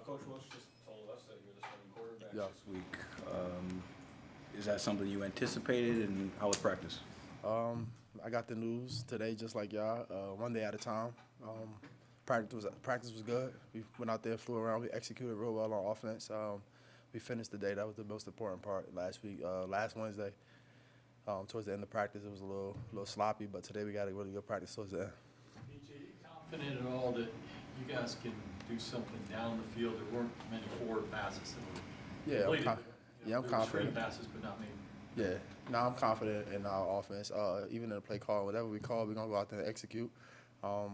Coach Welch just told us that you're the starting quarterback Yeah. this week. Is that something you anticipated, and how was practice? I got the news today, just like y'all, one day at a time. Practice was good. We went out there, flew around. We executed real well on offense. We finished the day. That was the most important part last week. Last Wednesday, towards the end of practice, it was a little sloppy, but today we got a really good practice towards the end. BJ, you confident at all that you guys can do something down the field? There weren't many forward passes that were completed. I'm confident. Screen passes, but not many. Yeah, no, I'm confident in our offense. Even in the play call, whatever we call, we're going to go out there and execute. I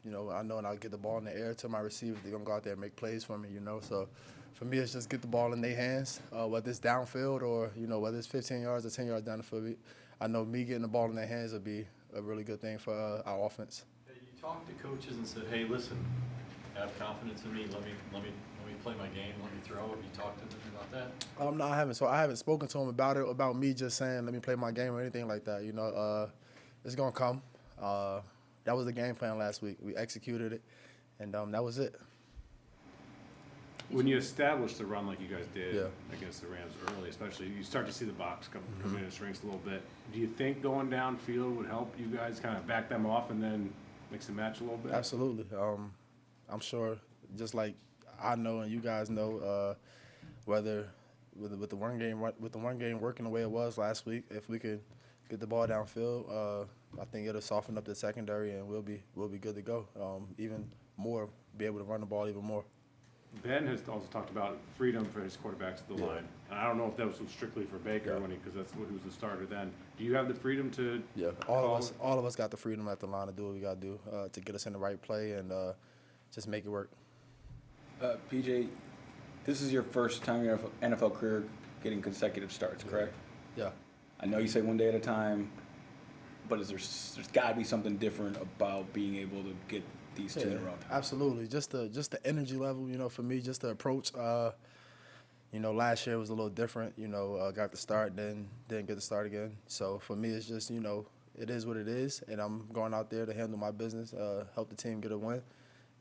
know when I get the ball in the air to my receivers, they're going to go out there and make plays for me, So for me, it's just get the ball in their hands, whether it's downfield or, whether it's 15 yards or 10 yards down the field. I know me getting the ball in their hands would be a really good thing for our offense. You talked to coaches and said, hey, listen, have confidence in me. Let me play my game. Let me throw. Have you talked to them about that? No, I haven't. So I haven't spoken to them about it, about me just saying, let me play my game or anything like that. It's going to come. That was the game plan last week. We executed it, and that was it. When you establish the run like you guys did Yeah. against the Rams early, especially, you start to see the box come in and shrinks a little bit. Do you think going downfield would help you guys kind of back them off and then mix and match a little bit? Absolutely. I'm sure, just like I know and you guys know, whether with the run game working the way it was last week, if we could get the ball downfield, I think it'll soften up the secondary and we'll be good to go. Even more, be able to run the ball even more. Ben has also talked about freedom for his quarterbacks at the line. And I don't know if that was strictly for Baker because that's what he was the starter then. Do you have the freedom to? Yeah, all of us got the freedom at the line to do what we got to do to get us in the right play and just make it work. PJ, this is your first time in your NFL career getting consecutive starts, correct? Yeah. I know you say one day at a time, but there's got to be something different about being able to get these two in a row. Absolutely. Just the energy level, for me, just the approach. Last year was a little different. Got the start, then didn't get the start again. So for me, it's just, it is what it is, and I'm going out there to handle my business, help the team get a win.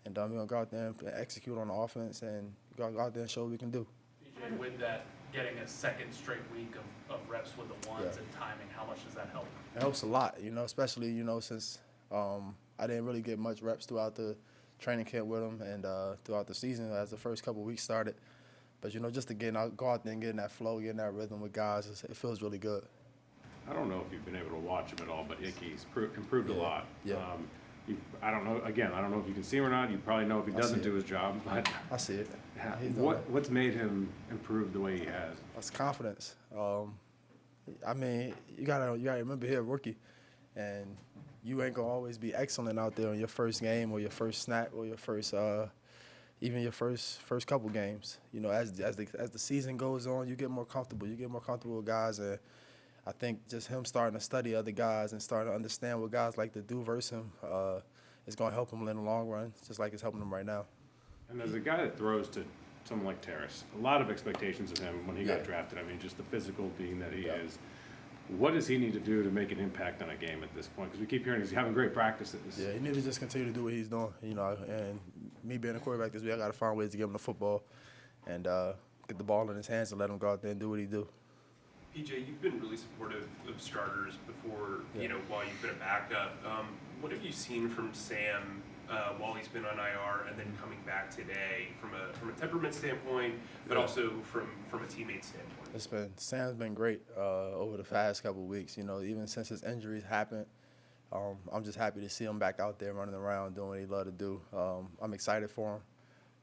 And I'm going to go out there and execute on the offense and go out there and show what we can do. BJ, with that, getting a second straight week of reps with the ones and timing, how much does that help? It helps a lot, especially, since I didn't really get much reps throughout the training camp with them and throughout the season as the first couple of weeks started. But, just to go out there and get in that flow, get in that rhythm with guys, it feels really good. I don't know if you've been able to watch him at all, but Icky's improved a lot. Yeah. I don't know. Again, I don't know if you can see him or not. You probably know if he doesn't do his job. But I see it. What's made him improve the way he has? That's confidence. You gotta remember here, rookie, and you ain't gonna always be excellent out there on your first game or your first snap or your first even your first couple games. As the season goes on, you get more comfortable. You get more comfortable with guys, and I think just him starting to study other guys and starting to understand what guys like to do versus him is going to help him in the long run, just like it's helping him right now. And as a guy that throws to someone like Terrace, a lot of expectations of him when he got drafted. I mean, just the physical being that he is. What does he need to do to make an impact on a game at this point? Because we keep hearing he's having great practices. Yeah, he needs to just continue to do what he's doing, And me being a quarterback this week, I got to find ways to give him the football and get the ball in his hands and let him go out there and do what he do. PJ, you've been really supportive of starters before, while you've been a backup. What have you seen from Sam while he's been on IR and then coming back today from a temperament standpoint, but also from a teammate standpoint? Sam's been great over the past couple of weeks. Even since his injuries happened, I'm just happy to see him back out there running around doing what he loves to do. I'm excited for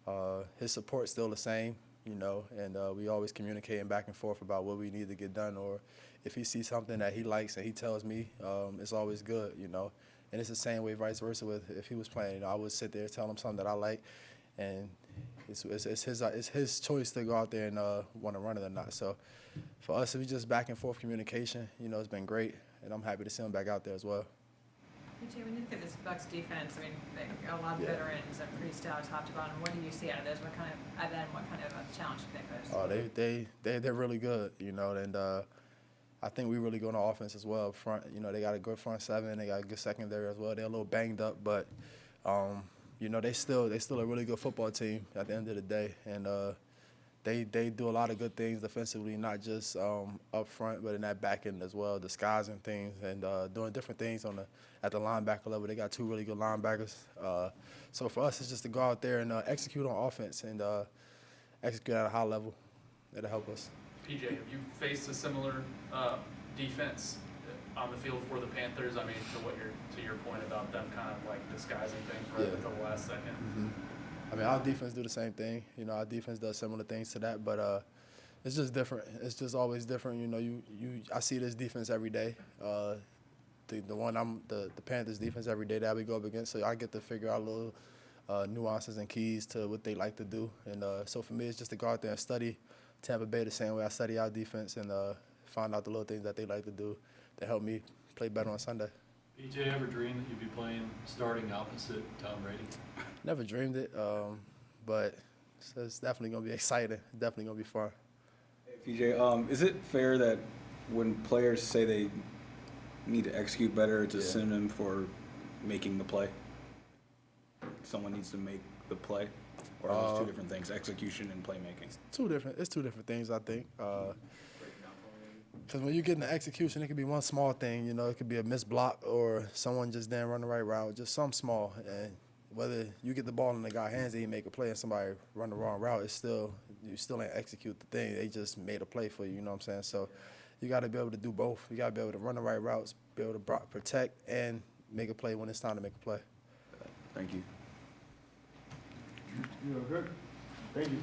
him. His support's still the same. And we always communicating back and forth about what we need to get done, or if he sees something that he likes and he tells me, it's always good, And it's the same way vice versa with if he was playing. I would sit there and tell him something that I like, and it's his choice to go out there and want to run it or not. So for us, we just back and forth communication. It's been great, and I'm happy to see him back out there as well. PJ, when you look at this Bucs defense, they got a lot of veterans and pretty stout top to bottom. What do you see out of those? What kind of a challenge do they pose? They're really good, and I think we really go on offense as well. Up front, they got a good front seven. They got a good secondary as well. They're a little banged up, but you know, they still a really good football team at the end of the day, and they do a lot of good things defensively, not just up front, but in that back end as well, disguising things and doing different things at the linebacker level. They got 2 really good linebackers. So for us, it's just to go out there and execute on offense and execute at a high level. That'll help us. PJ, have you faced a similar defense on the field for the Panthers? I mean, to your point about them kind of like disguising things right until the last second. Mm-hmm. I mean, our defense do the same thing. You know, our defense does similar things to that, but it's just different. It's just always different. You know, I see this defense every day. The Panthers defense every day that we go up against, so I get to figure out little nuances and keys to what they like to do. And so for me, it's just to go out there and study Tampa Bay the same way I study our defense and find out the little things that they like to do to help me play better on Sunday. PJ, ever dream that you'd be playing starting opposite Tom Brady? Never dreamed it, but it's definitely going to be exciting. Definitely going to be fun. Hey, PJ, is it fair that when players say they need to execute better, it's a synonym for making the play? Someone needs to make the play? Or are those 2 different things, execution and playmaking? It's 2 different things, I think. Because when you get into execution, it could be one small thing. You know, it could be a missed block or someone just didn't run the right route, just something small. And whether you get the ball in the guy's hands and he make a play and somebody run the wrong route, you still ain't execute the thing. They just made a play for you, you know what I'm saying? So you got to be able to do both. You got to be able to run the right routes, be able to protect, and make a play when it's time to make a play. Thank you. You're good. Thank you.